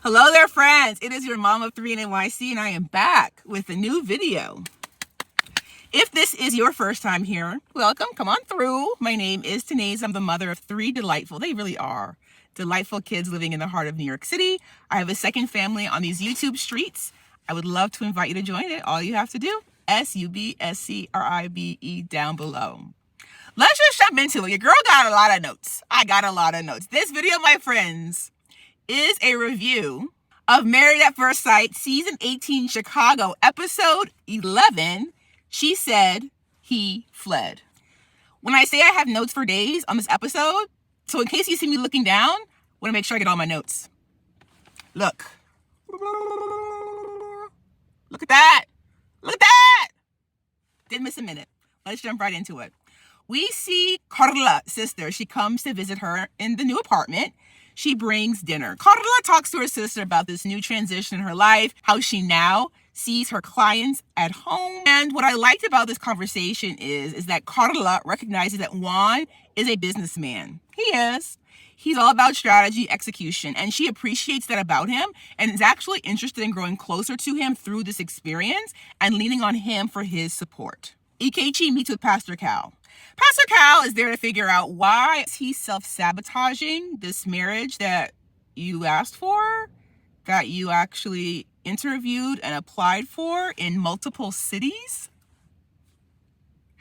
Hello there, friends. It is your mom of three in NYC, and I am back with a new video. If this is your first time here, welcome. Come on through. My name is Tanaise. I'm the mother of three delightful, they really are, delightful kids living in the heart of New York City. I have a second family on these YouTube streets. I would love to invite you to join it. All you have to do, SUBSCRIBE down below. Let's just jump into it. Your girl got a lot of notes. I got a lot of notes. This video, my friends, is a review of Married at First Sight, Season 18, Chicago, Episode 11, She Said, He Fled. When I say I have notes for days on this episode, so in case you see me looking down, I want to make sure I get all my notes. Look. Look at that. Look at that. Didn't miss a minute. Let's jump right into it. We see Carla, sister. She comes to visit her in the new apartment. She brings dinner. Carla talks to her sister about this new transition in her life, how she now sees her clients at home. And what I liked about this conversation is that Carla recognizes that Juan is a businessman. He is. He's all about strategy, execution, and she appreciates that about him and is actually interested in growing closer to him through this experience and leaning on him for his support. Ikechi meets with Pastor Cal. Pastor Cal is there to figure out why he's self-sabotaging this marriage that you asked for, that you actually interviewed and applied for in multiple cities.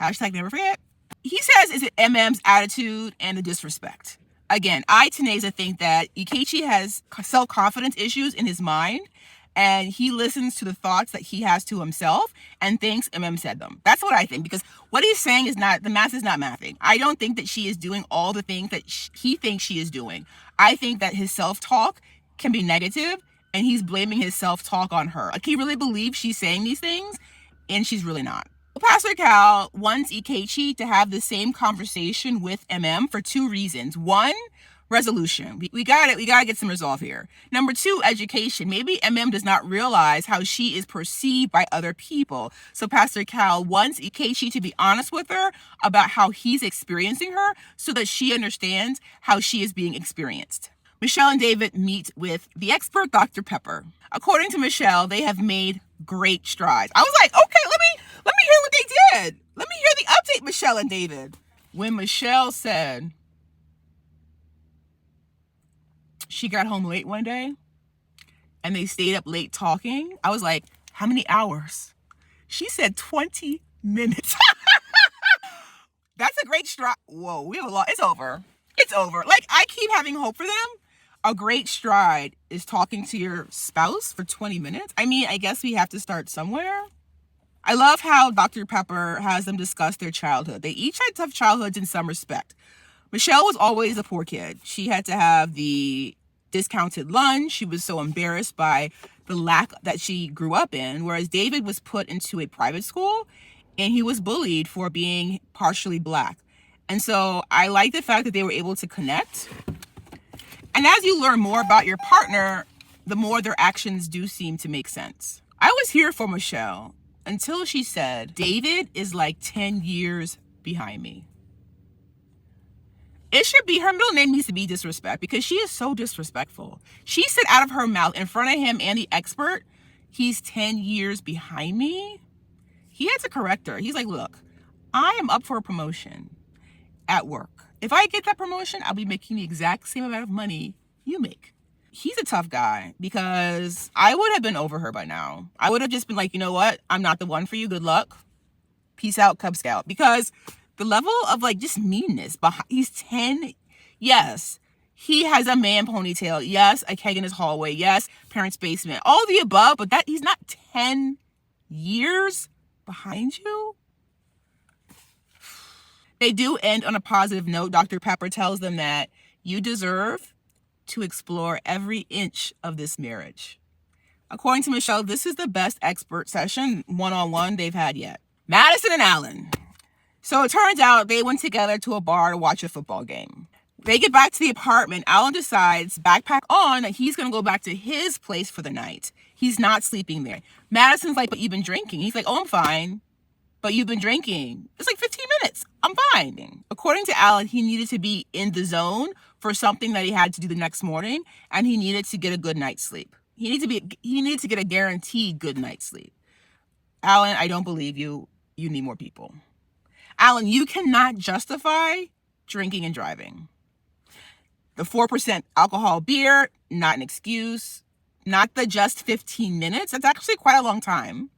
Hashtag never forget. He says it's MM's attitude and the disrespect. Again, Tanaise, think that Ikechi has self-confidence issues in his mind, and he listens to the thoughts that he has to himself and thinks MM said them. That's what I think, because what he's saying is not, the math is not mathing. I don't think that she is doing all the things that he thinks she is doing. I think that his self-talk can be negative, and he's blaming his self-talk on her. Like, he really believes she's saying these things, and she's really not. Pastor Cal wants Ikechi to have the same conversation with MM for two reasons. One, resolution. We got it. We got to get some resolve here. Number two, education. Maybe MM does not realize how she is perceived by other people. So Pastor Cal wants Ikechi to be honest with her about how he's experiencing her so that she understands how she is being experienced. Michelle and David meet with the expert Dr. Pepper. According to Michelle, they have made great strides. I was like, okay, let me hear what they did. Let me hear the update, Michelle and David. When Michelle said she got home late one day and they stayed up late talking, I was like, how many hours? She said 20 minutes. That's a great stride. Whoa, we have a lot. It's over. It's over. Like, I keep having hope for them. A great stride is talking to your spouse for 20 minutes. I mean, I guess we have to start somewhere. I love how Dr. Pepper has them discuss their childhood. They each had tough childhoods in some respect. Michelle was always a poor kid. She had to have the discounted lunch. She was so embarrassed by the lack that she grew up in, whereas David was put into a private school and he was bullied for being partially Black. And so I like the fact that they were able to connect. And as you learn more about your partner, the more their actions do seem to make sense. I was here for Michelle until she said, David is like 10 years behind me. It should be, her middle name needs to be Disrespect, because she is so disrespectful. She said out of her mouth in front of him and the expert, he's 10 years behind me. He had to correct her. He's like, look, I am up for a promotion at work. If I get that promotion, I'll be making the exact same amount of money you make. He's a tough guy, because I would have been over her by now. I would have just been like, you know what? I'm not the one for you. Good luck. Peace out, Cub Scout. Because the level of like just meanness behind, he's 10. Yes, he has a man ponytail. Yes, a keg in his hallway. Yes, parents' basement. All the above, but that he's not 10 years behind you. They do end on a positive note. Dr. Pepper tells them that you deserve to explore every inch of this marriage. According to Michelle, this is the best expert session one-on-one they've had yet. Madison and Alan. So it turns out they went together to a bar to watch a football game. They get back to the apartment. Alan decides, backpack on, that he's going to go back to his place for the night. He's not sleeping there. Madison's like, but you've been drinking. He's like, oh, I'm fine. But you've been drinking. It's like 15 minutes. I'm fine. According to Alan, he needed to be in the zone for something that he had to do the next morning, and he needed to get a good night's sleep. He needed to get a guaranteed good night's sleep. Alan, I don't believe you. You need more people. Alan, you cannot justify drinking and driving. The 4% alcohol beer, not an excuse. Not the just 15 minutes. That's actually quite a long time.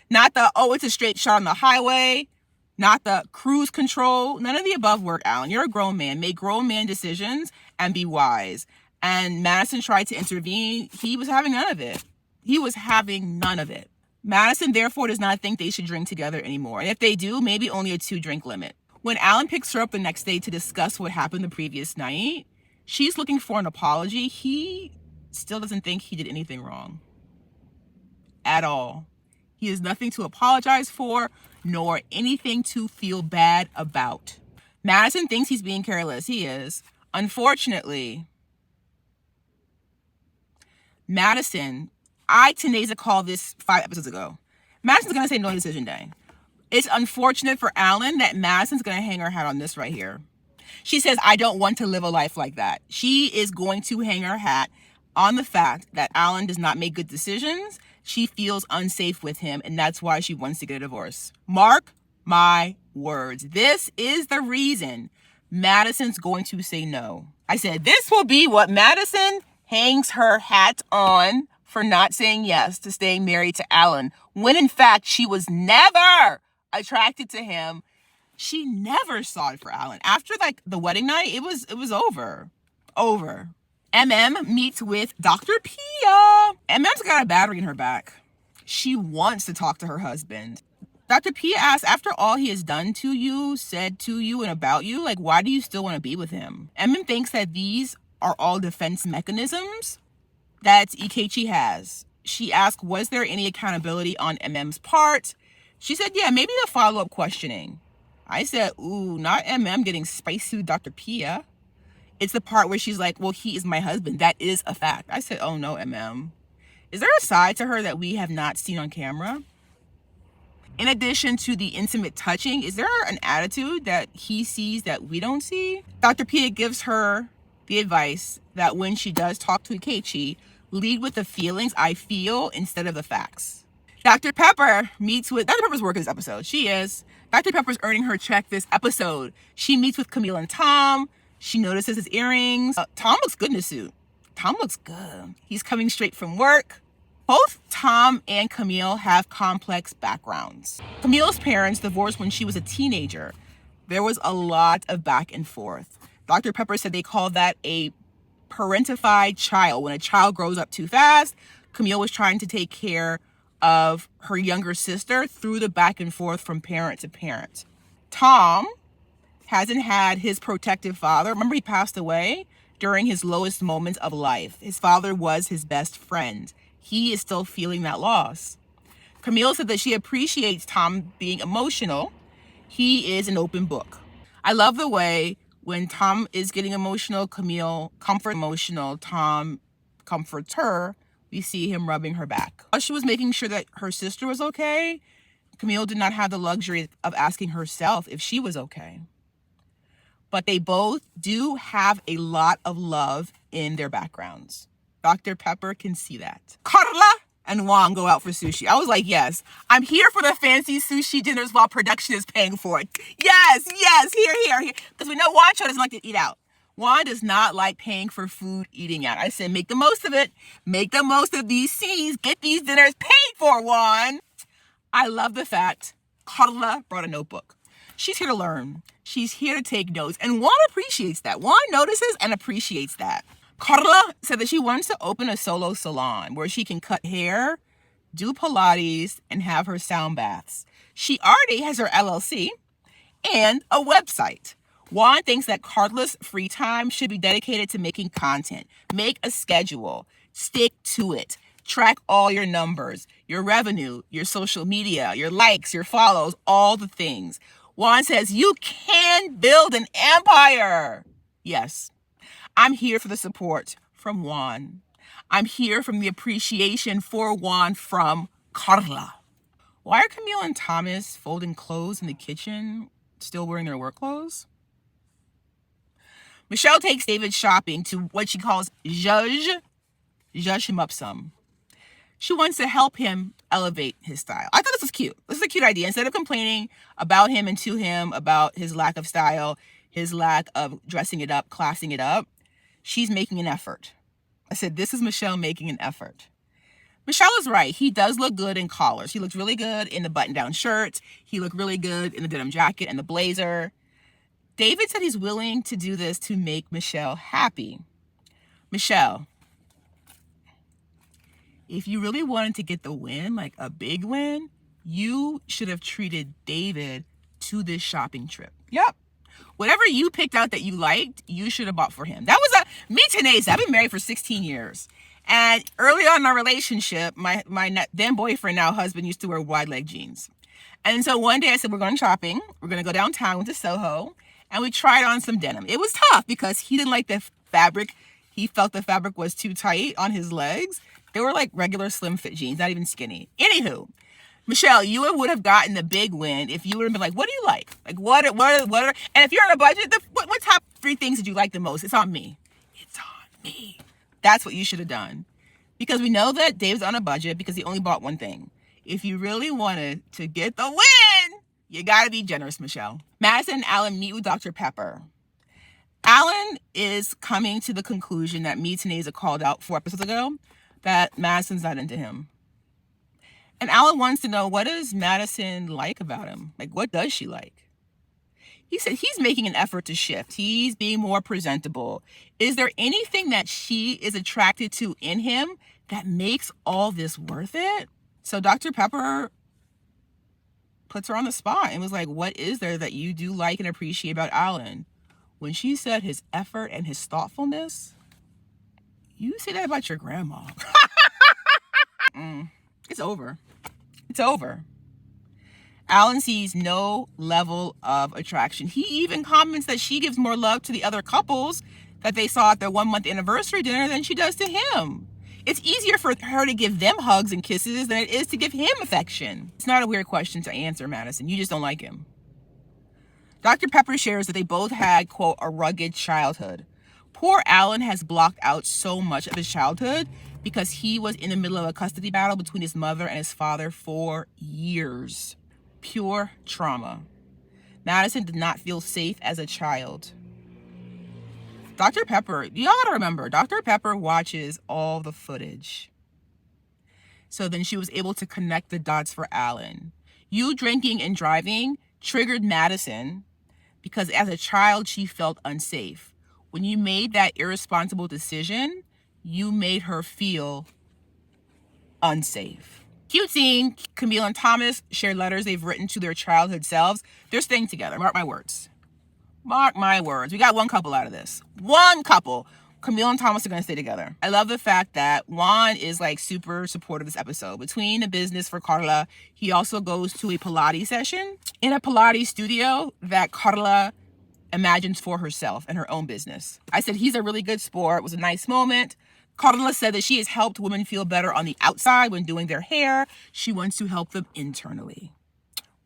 Not the, oh, it's a straight shot on the highway. Not the cruise control. None of the above work, Alan. You're a grown man. Make grown man decisions and be wise. And Madison tried to intervene. He was having none of it. Madison, therefore, does not think they should drink together anymore. And if they do, maybe only a 2-drink limit. When Alan picks her up the next day to discuss what happened the previous night, she's looking for an apology. He still doesn't think he did anything wrong. At all. He has nothing to apologize for, nor anything to feel bad about. Madison thinks he's being careless. He is. Unfortunately, Madison, I Taneza called this 5 episodes ago. Madison's going to say no decision day. It's unfortunate for Alan that Madison's going to hang her hat on this right here. She says, I don't want to live a life like that. She is going to hang her hat on the fact that Alan does not make good decisions. She feels unsafe with him, and that's why she wants to get a divorce. Mark my words. This is the reason Madison's going to say no. I said, this will be what Madison hangs her hat on for not saying yes to staying married to Alan, when in fact she was never attracted to him. She never saw it for Alan. After like the wedding night, it was over. meets with Dr. Pia. MM's got a battery in her back. She wants to talk to her husband. Dr. Pia asks, after all he has done to you, said to you, and about you, like, why do you still want to be with him? MM thinks that these are all defense mechanisms that Ikechi has. She asked, was there any accountability on MM's part? She said, yeah, maybe the follow-up questioning. I said, ooh, not MM getting spicy with Dr. Pia. It's the part where she's like, well, he is my husband. That is a fact. I said, oh no, MM. Is there a side to her that we have not seen on camera? In addition to the intimate touching, is there an attitude that he sees that we don't see? Dr. Pia gives her the advice that when she does talk to Ikechi, lead with the feelings I feel instead of the facts. Dr. Pepper's working this episode. She is. Dr. Pepper's earning her check this episode. She meets with Camille and Tom. She notices his earrings. Tom looks good in his suit. Tom looks good. He's coming straight from work. Both Tom and Camille have complex backgrounds. Camille's parents divorced when she was a teenager. There was a lot of back and forth. Dr. Pepper said they call that a parentified child. When a child grows up too fast, Camille was trying to take care of her younger sister through the back and forth from parent to parent. Tom hasn't had his protective father. Remember, he passed away during his lowest moments of life. His father was his best friend. He is still feeling that loss. Camille said that she appreciates Tom being emotional. He is an open book. I love the way when Tom is getting emotional, Camille Tom comforts her. We see him rubbing her back. While she was making sure that her sister was okay, Camille did not have the luxury of asking herself if she was okay. But they both do have a lot of love in their backgrounds. Dr. Pepper can see that. Carla and Juan go out for sushi. I was like, yes, I'm here for the fancy sushi dinners while production is paying for it. Yes, here. Because we know Juan doesn't like to eat out. Juan does not like paying for food eating out. I said, make the most of it. Make the most of these scenes. Get these dinners paid for, Juan. I love the fact Carla brought a notebook. She's here to learn. She's here to take notes. And Juan appreciates that. Juan notices and appreciates that. Carla said that she wants to open a solo salon where she can cut hair, do Pilates, and have her sound baths. She already has her LLC and a website. Juan thinks that Carla's free time should be dedicated to making content. Make a schedule. Stick to it. Track all your numbers, your revenue, your social media, your likes, your follows, all the things. Juan says you can build an empire. Yes. I'm here for the support from Juan. I'm here from the appreciation for Juan from Carla. Why are Camille and Thomas folding clothes in the kitchen, still wearing their work clothes? Michelle takes David shopping to what she calls zhuzh him up some. She wants to help him elevate his style. I thought this was cute. This is a cute idea. Instead of complaining about him and to him about his lack of style, his lack of dressing it up, classing it up, she's making an effort. I said, this is Michelle making an effort. Michelle is right. He does look good in collars. He looks really good in the button-down shirts. He looked really good in the denim jacket and the blazer. David said he's willing to do this to make Michelle happy. Michelle, if you really wanted to get the win, like a big win, you should have treated David to this shopping trip. Yep. Whatever you picked out that you liked, you should have bought for him. That was me, Tanesa. I've been married for 16 years. And early on in our relationship, my then boyfriend, now husband, used to wear wide leg jeans. And so one day I said, we're going shopping. We're going to go downtown to Soho. And we tried on some denim. It was tough because he didn't like the fabric. He felt the fabric was too tight on his legs. They were like regular slim fit jeans, not even skinny. Anywho, Michelle, you would have gotten the big win if you would have been like, what do you like? Like, what are, and if you're on a budget, what top 3 things did you like the most? It's on me. It's on me. That's what you should have done. Because we know that Dave's on a budget because he only bought one thing. If you really wanted to get the win, you got to be generous, Michelle. Madison and Alan meet with Dr. Pepper. Alan is coming to the conclusion that me, Tanesa, called out 4 episodes ago, that Madison's not into him. And Alan wants to know, what does Madison like about him? Like, what does she like? He said he's making an effort to shift. He's being more presentable. Is there anything that she is attracted to in him that makes all this worth it? So Dr. Pepper puts her on the spot and was like, what is there that you do like and appreciate about Alan? When she said his effort and his thoughtfulness, you say that about your grandma. It's over. It's over. Alan sees no level of attraction. He even comments that she gives more love to the other couples that they saw at their 1-month anniversary dinner than she does to him. It's easier for her to give them hugs and kisses than it is to give him affection. It's not a weird question to answer, Madison. You just don't like him. Dr. Pepper shares that they both had, quote, a rugged childhood. Poor Alan has blocked out so much of his childhood because he was in the middle of a custody battle between his mother and his father for years. Pure trauma. Madison did not feel safe as a child. Dr. Pepper, y'all gotta remember, Dr. Pepper watches all the footage. So then she was able to connect the dots for Alan. You drinking and driving triggered Madison because as a child, she felt unsafe. When you made that irresponsible decision, you made her feel unsafe. Cute scene. Camille and Thomas share letters they've written to their childhood selves. They're staying together. Mark my words. Mark my words. We got one couple out of this. One couple. Camille and Thomas are going to stay together. I love the fact that Juan is like super supportive of this episode. Between the business for Carla, he also goes to a Pilates session in a Pilates studio that Carla imagines for herself and her own business. I said he's a really good sport. It was a nice moment. Carla said that she has helped women feel better on the outside when doing their hair. She wants to help them internally.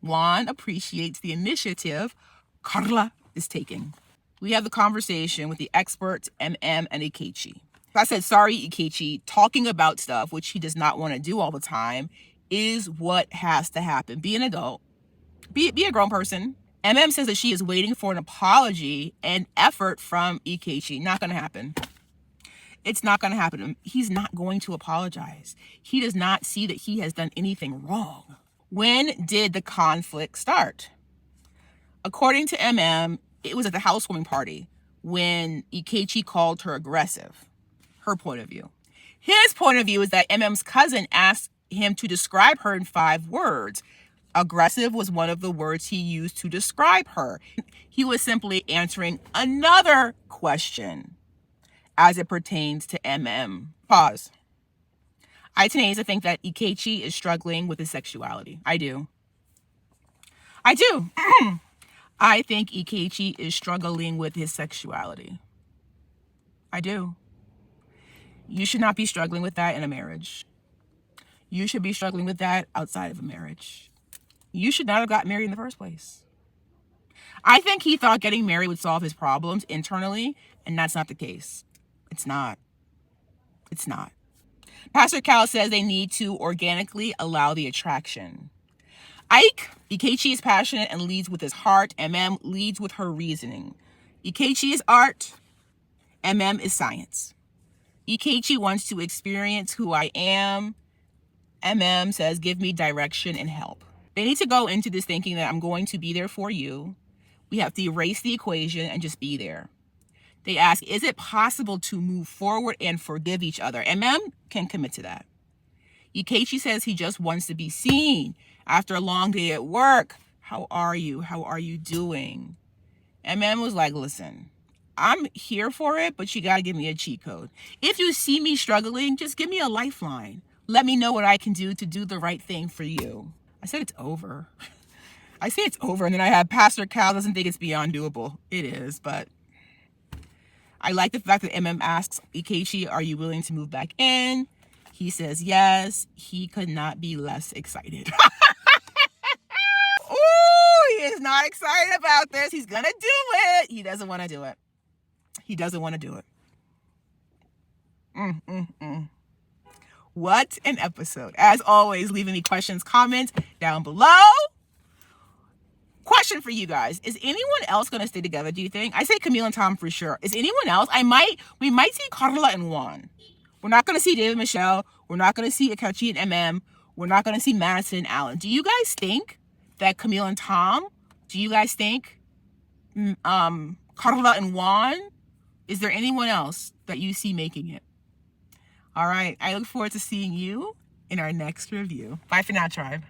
Juan appreciates the initiative Carla is taking. We have the conversation with the experts, MM and Ikechi. I said, sorry, Ikechi, talking about stuff, which he does not want to do all the time, is what has to happen. Be an adult. Be a grown person. MM says that she is waiting for an apology and effort from Ikechi. Not going to happen. It's not going to happen. He's not going to apologize. He does not see that he has done anything wrong. When did the conflict start? According to MM, it was at the housewarming party when Ikechi called her aggressive. Her point of view. His point of view is that MM's cousin asked him to describe her in 5 words. Aggressive was one of the words he used to describe her. He was simply answering another question as it pertains to MM. Pause. I, Tanesa, think that Ikechi is struggling with his sexuality. I do. I think Ikechi is struggling with his sexuality. I do. You should not be struggling with that in a marriage. You should be struggling with that outside of a marriage. You should not have got married in the first place. I think he thought getting married would solve his problems internally, And that's not the case. It's not. It's not. Pastor Cal says they need to organically allow the attraction. Ike, Ikechi is passionate and leads with his heart. Leads with her reasoning. Ikechi is art. Is science. Ikechi wants to experience who I am. Says, give me direction and help. They need to go into this thinking that I'm going to be there for you. We have to erase the equation and just be there. They ask, is it possible to move forward and forgive each other? Can commit to that. Ikechi says he just wants to be seen after a long day at work. How are you? How are you doing? Was like, listen, I'm here for it, but you got to give me a cheat code. If you see me struggling, just give me a lifeline. Let me know what I can do to do the right thing for you. I said it's over. I say it's over, and then I have Pastor Cal doesn't think it's beyond doable. It is, but I like the fact that asks Ikechi, are you willing to move back in? He says yes. He could not be less excited. Ooh, he is not excited about this. He's going to do it. He doesn't want to do it. He doesn't want to do it. What an episode. As always, leave any questions, comments down below. Question for you guys. Is anyone else going to stay together, do you think? I say Camille and Tom for sure. Is anyone else? We might see Carla and Juan. We're not going to see David and Michelle. We're not going to see Ikechi and We're not going to see Madison and Alan. Do you guys think that Camille and Tom? Do you guys think Carla and Juan? Is there anyone else that you see making it? All right. I look forward to seeing you in our next review. Bye for now, tribe.